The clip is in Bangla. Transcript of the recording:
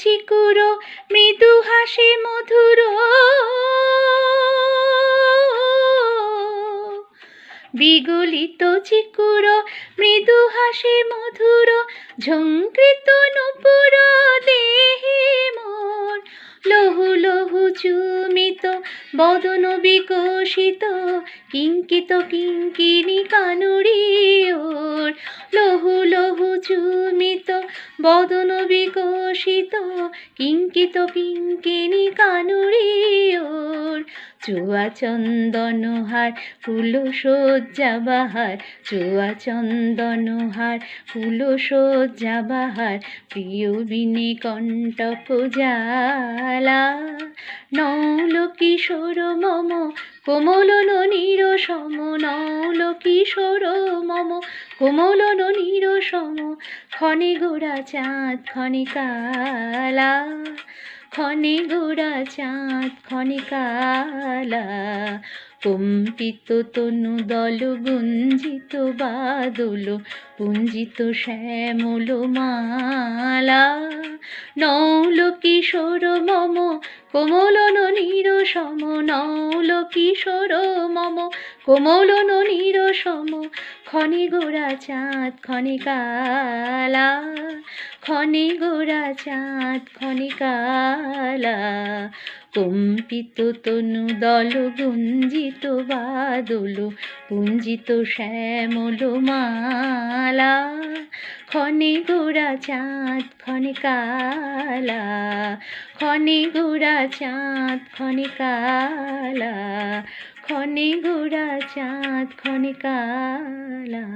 চিকুর মৃদু হাসি মধুর, বিগলিত চিকুর মৃদু হাসি মধুর, ঝঙ্কৃত নূপুর দেহে মোর। লহু লহু চুমিত বদন বিকশিত, কিঙ্কিত কিঙ্কিণী কানুরি ওর। লহু লহু চুমিত বদন বিকশিত, কিঙ্কিত কিঙ্কিণী কানুরি ওর। চুয়া চন্দন হার ফুল সজ্জা বাহার, চুয়া চন্দন হার ফুল সজ্জা বাহার, প্রিয় বিনে কণ্টক জ্বালা। নৌল কিশোর মম কোমল ননীর সম, নৌল কিশোর মম কোমল ননীর সম। ক্ষণে গোরা চাঁদ ক্ষণে কালা, ক্ষণে গোরা চাঁদ ক্ষণে কালা। কম্পিত তনু দল গুঞ্জিত বাদল, পুঞ্জিত শ্যামল মালা। নৌল কিশোর মম কোমল ননীর সম, নৌল কিশোর মম কোমল ননীর সম। ক্ষণে গোরা চাঁদ ক্ষণে কালা, ক্ষণে গোরা চাঁদ ক্ষণে কালা। কম্পিত তনু দল গুঞ্জিত বাদল, পুঞ্জিত শ্যামল মালা। ক্ষণে গোরা চাঁদ ক্ষণে কালা, ক্ষণে গোরা চাঁদ ক্ষণে কালা, ক্ষণে গোরা চাঁদ ক্ষণে কালা।